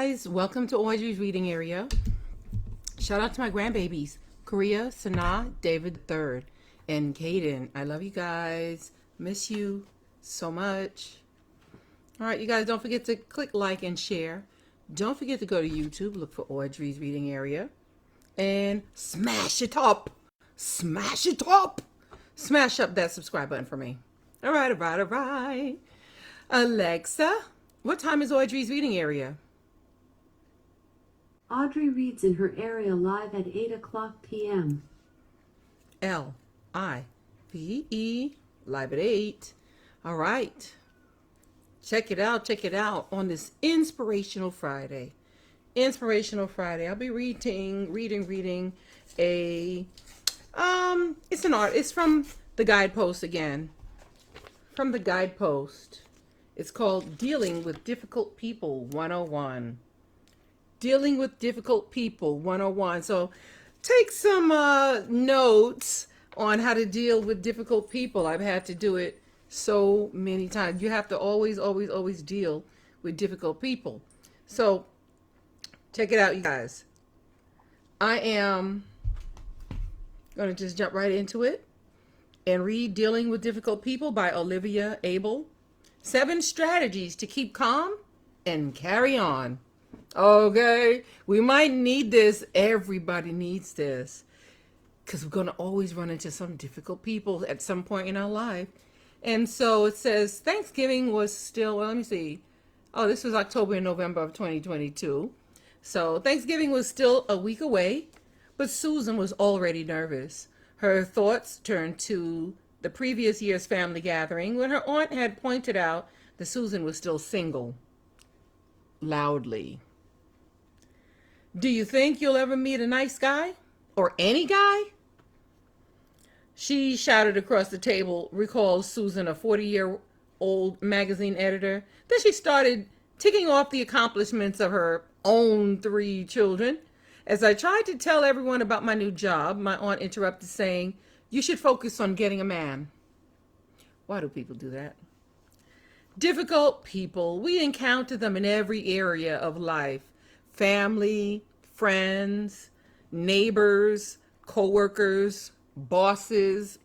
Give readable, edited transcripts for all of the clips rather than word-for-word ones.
guys, welcome to Audrey's reading area. Shout out to my grandbabies, Korea, Sanaa, David III, and Kaden. I love you guys. Miss you so much. All right, you guys, don't forget to click like and share. Don't forget to go to YouTube, look for Audrey's reading area, and smash it up. Smash it up. Smash up that subscribe button for me. All right. Alexa, what time is Audrey's reading area? Audrey Reads in her area live at 8 o'clock p.m. Live, live at 8. All right. Check it out on this Inspirational Friday. I'll be reading a, it's an art. It's from the Guideposts again. From the Guidepost. It's called Dealing with Difficult People 101. Dealing with Difficult People 101. So take some notes on how to deal with difficult people. I've had to do it so many times. You have to always deal with difficult people. So check it out, you guys. I am going to just jump right into it and read Dealing with Difficult People by Olivia, Abel. 7 strategies to keep calm and carry on. Okay, we might need this. Everybody needs this because we're going to always run into some difficult people at some point in our life. And so it says Thanksgiving was still, well, let me see. Oh, this was October and November of 2022. So Thanksgiving was still a week away, but Susan was already nervous. Her thoughts turned to the previous year's family gathering when her aunt had pointed out that Susan was still single. Loudly. Do you think you'll ever meet a nice guy? Or any guy? She shouted across the table, recalls Susan, a 40-year-old magazine editor. Then she started ticking off the accomplishments of her own 3 children. As I tried to tell everyone about my new job, my aunt interrupted, saying, "You should focus on getting a man." Why do people do that? Difficult people. We encounter them in every area of life. Family, friends, neighbors, co-workers, bosses.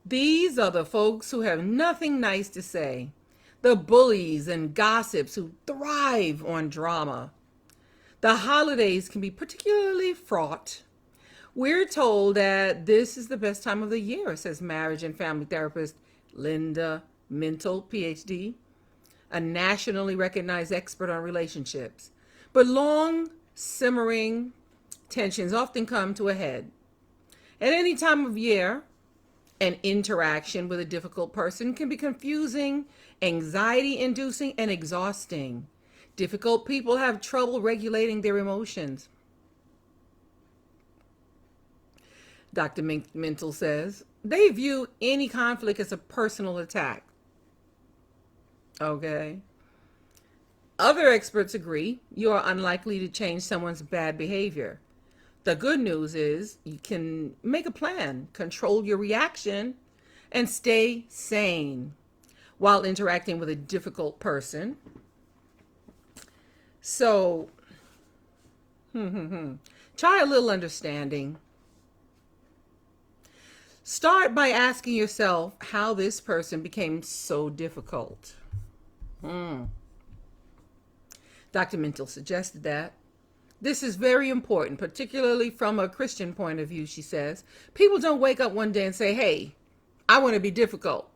These are the folks who have nothing nice to say. The bullies and gossips who thrive on drama. The holidays can be particularly fraught. We're told that this is the best time of the year, says marriage and family therapist Linda Mintle, PhD, a nationally recognized expert on relationships. But long, simmering tensions often come to a head. At any time of year, an interaction with a difficult person can be confusing, anxiety-inducing, and exhausting. Difficult people have trouble regulating their emotions. Dr. Mintle says they view any conflict as a personal attack. Okay. Other experts agree you are unlikely to change someone's bad behavior. The good news is you can make a plan, control your reaction, and stay sane while interacting with a difficult person. So, try a little understanding. Start by asking yourself how this person became so difficult. Dr. Mintle suggested that. This is very important, particularly from a Christian point of view, she says. People don't wake up one day and say, "Hey, I want to be difficult.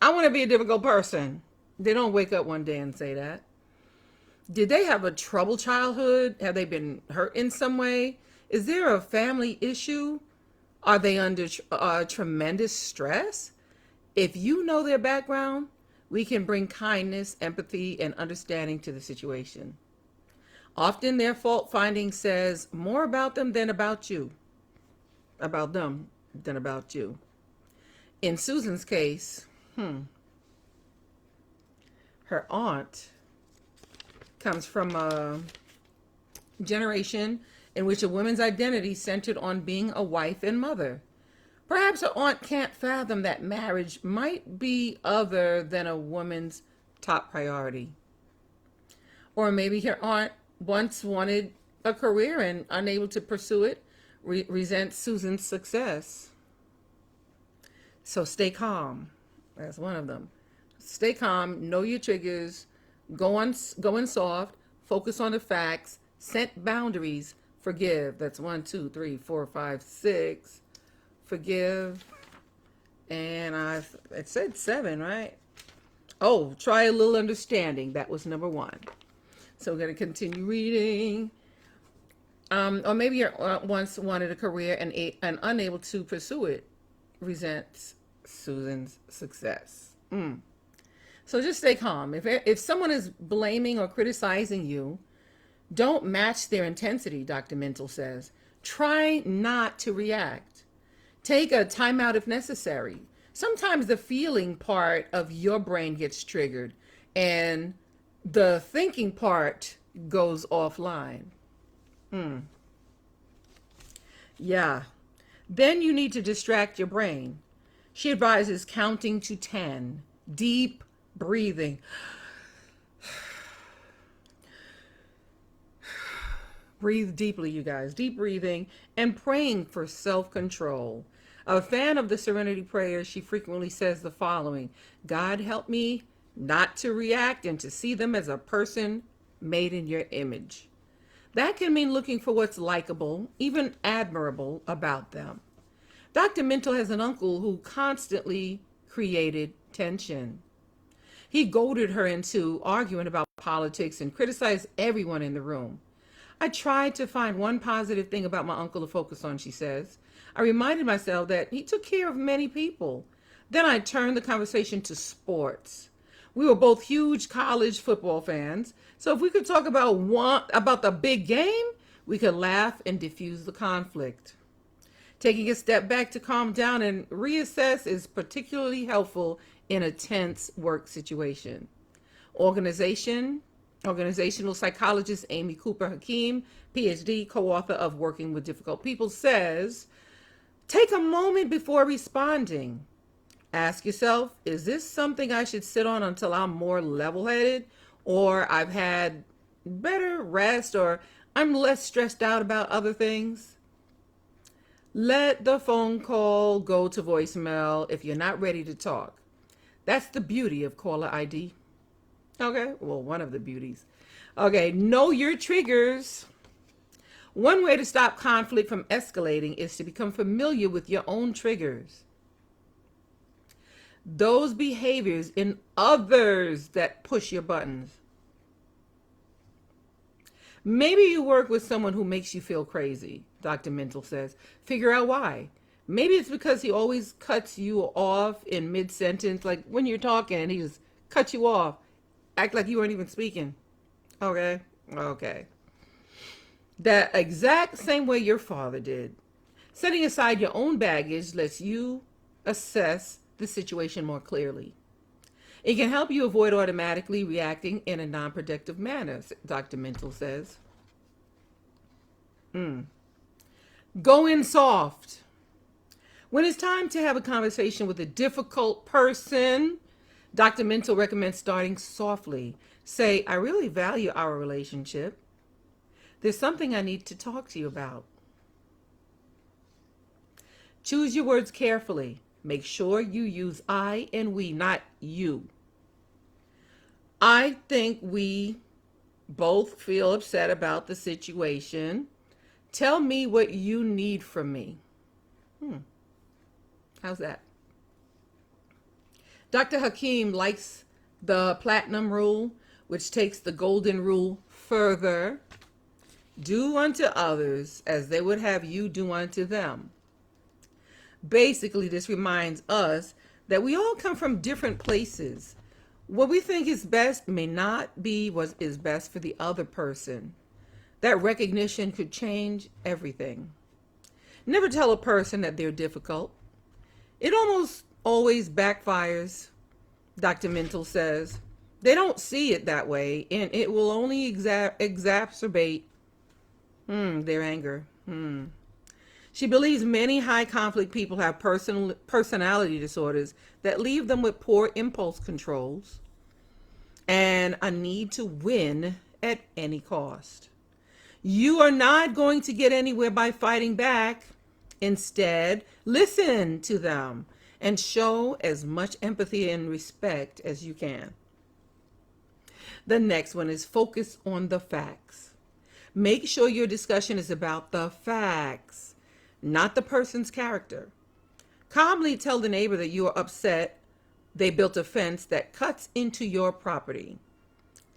I want to be a difficult person." They don't wake up one day and say that. Did they have a troubled childhood? Have they been hurt in some way? Is there a family issue? Are they under tremendous stress? If you know their background, we can bring kindness, empathy, and understanding to the situation. Often their fault finding says more about them than about you. About them than about you. In Susan's case, her aunt comes from a generation in which a woman's identity centered on being a wife and mother. Perhaps her aunt can't fathom that marriage might be other than a woman's top priority. Or maybe your aunt once wanted a career and unable to pursue it, resents Susan's success. So stay calm. That's one of them. Stay calm, know your triggers, go in soft, focus on the facts, set boundaries, forgive. That's 1, 2, 3, 4, 5, 6. Forgive. And it said 7, right? Oh, try a little understanding. That was number 1. So we're going to continue reading. Or maybe you once wanted a career and unable to pursue it, resents Susan's success. So just stay calm. If someone is blaming or criticizing you, don't match their intensity, Dr. Mental says. Try not to react. Take a timeout if necessary. Sometimes the feeling part of your brain gets triggered and the thinking part goes offline. Yeah. Then you need to distract your brain. She advises counting to 10. Deep breathing. Breathe deeply, you guys. Deep breathing and praying for self-control. A fan of the Serenity Prayer, she frequently says the following: God, help me not to react and to see them as a person made in your image. That can mean looking for what's likable, even admirable about them. Dr. Mental has an uncle who constantly created tension. He goaded her into arguing about politics and criticized everyone in the room. I tried to find one positive thing about my uncle to focus on, she says. I reminded myself that he took care of many people. Then I turned the conversation to sports. We were both huge college football fans, so if we could talk about the big game, we could laugh and diffuse the conflict. Taking a step back to calm down and reassess is particularly helpful in a tense work situation. Organizational psychologist Amy Cooper Hakim, PhD, co-author of Working with Difficult People, says, take a moment before responding. Ask yourself, is this something I should sit on until I'm more level-headed, or I've had better rest, or I'm less stressed out about other things? Let the phone call go to voicemail if you're not ready to talk. That's the beauty of caller ID. Okay, well, one of the beauties. Okay, know your triggers. One way to stop conflict from escalating is to become familiar with your own triggers. Those behaviors in others that push your buttons. Maybe you work with someone who makes you feel crazy, Dr. Mental says. Figure out why. Maybe it's because he always cuts you off in mid-sentence, like when you're talking, he just cuts you off. Act like you weren't even speaking. Okay. That exact same way your father did. Setting aside your own baggage lets you assess the situation more clearly. It can help you avoid automatically reacting in a non-productive manner, Dr. Mental says. Go in soft. When it's time to have a conversation with a difficult person, Dr. Mental recommends starting softly. Say, I really value our relationship. There's something I need to talk to you about. Choose your words carefully. Make sure you use I and we, not you. I think we both feel upset about the situation. Tell me what you need from me. How's that? Dr. Hakim likes the platinum rule, which takes the golden rule further. Do unto others as they would have you do unto them. Basically, this reminds us that we all come from different places. What we think is best may not be what is best for the other person. That recognition could change everything. Never tell a person that they're difficult. It almost always backfires, Dr. Mental says. They don't see it that way, and it will only exacerbate their anger. She believes many high conflict people have personality disorders that leave them with poor impulse controls and a need to win at any cost. You are not going to get anywhere by fighting back. Instead, listen to them and show as much empathy and respect as you can. The next one is focus on the facts. Make sure your discussion is about the facts, not the person's character. Calmly tell the neighbor that you are upset they built a fence that cuts into your property.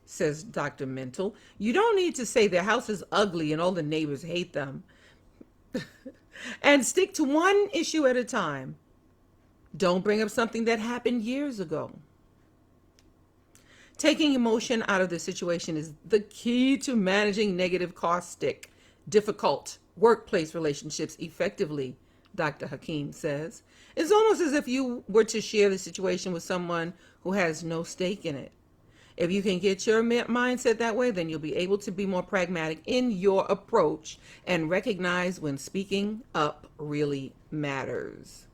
Says Dr. Mental. You don't need to say their house is ugly and all the neighbors hate them. And stick to one issue at a time. Don't bring up something that happened years ago. Taking emotion out of the situation is the key to managing negative, caustic, difficult workplace relationships effectively, Dr. Hakim says. It's almost as if you were to share the situation with someone who has no stake in it. If you can get your mindset that way, then you'll be able to be more pragmatic in your approach and recognize when speaking up really matters.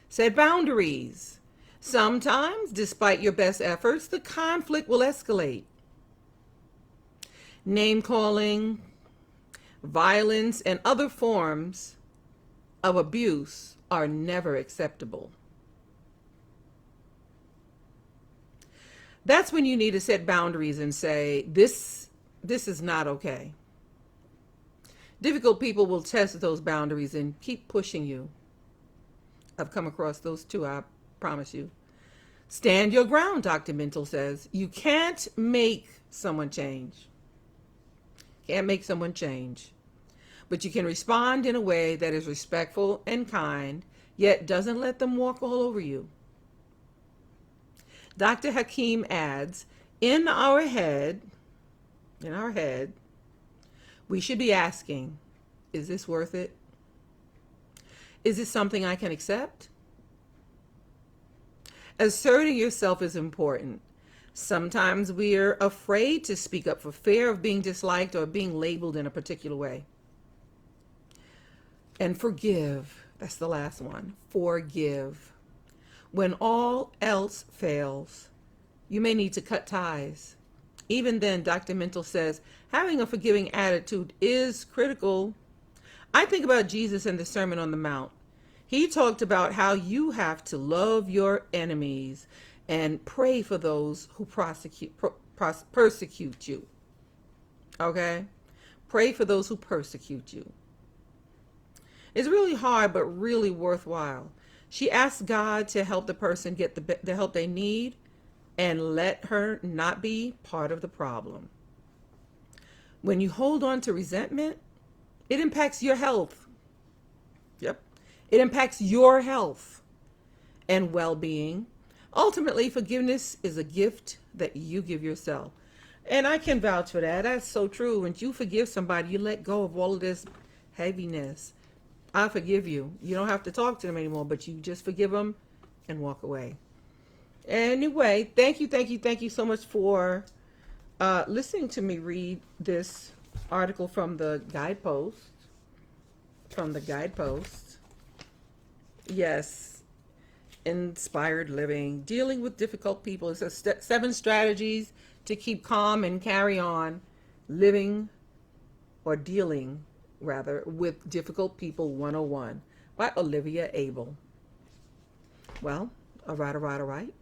Set boundaries. Sometimes, despite your best efforts, the conflict will escalate. Name calling, violence, and other forms of abuse are never acceptable. That's when you need to set boundaries and say, this is not okay. Difficult people will test those boundaries and keep pushing you. I've come across those too, I promise you. Stand your ground, Dr. Mental says. You can't make someone change. Can't make someone change. But you can respond in a way that is respectful and kind, yet doesn't let them walk all over you. Dr. Hakim adds, in our head, we should be asking, is this worth it? Is this something I can accept? Asserting yourself is important. Sometimes we're afraid to speak up for fear of being disliked or being labeled in a particular way. And forgive. That's the last one. Forgive. When all else fails, you may need to cut ties. Even then, Dr. Mental says, having a forgiving attitude is critical. I think about Jesus in the Sermon on the Mount. He talked about how you have to love your enemies and pray for those who persecute you. Okay? Pray for those who persecute you. It's really hard, but really worthwhile. She asked God to help the person get the help they need and let her not be part of the problem. When you hold on to resentment, it impacts your health. Yep. It impacts your health and well-being. Ultimately, forgiveness is a gift that you give yourself. And I can vouch for that. That's so true. When you forgive somebody, you let go of all of this heaviness. I forgive you. You don't have to talk to them anymore, but you just forgive them and walk away. Anyway, thank you so much for listening to me read this article from the Guideposts. Yes, inspired living, dealing with difficult people. It says 7 strategies to keep calm and carry on, living or dealing rather with difficult people 101 by Olivia Abel. Well, all right.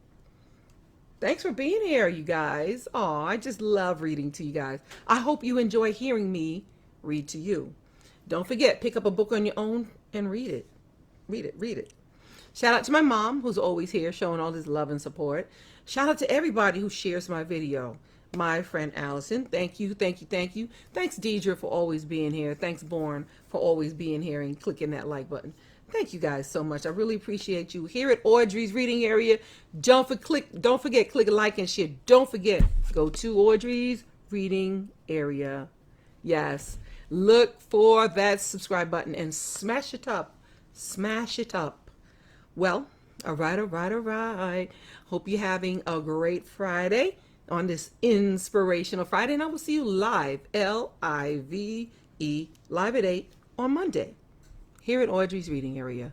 Thanks for being here, you guys. Oh, I just love reading to you guys. I hope you enjoy hearing me read to you. Don't forget, pick up a book on your own and read it. Read it. Shout out to my mom, who's always here showing all this love and support. Shout out to everybody who shares my video. My friend Allison, thank you. Thanks, Deidre, for always being here. Thanks, Born, for always being here and clicking that like button. Thank you guys so much. I really appreciate you. Here at Audrey's Reading Area, don't forget, click a like and share. Don't forget, go to Audrey's Reading Area. Yes, look for that subscribe button and smash it up. Well, all right. Hope you're having a great Friday on this Inspirational Friday, and I will see you live, Live, live at 8 on Monday, here at Audrey's Reading Area.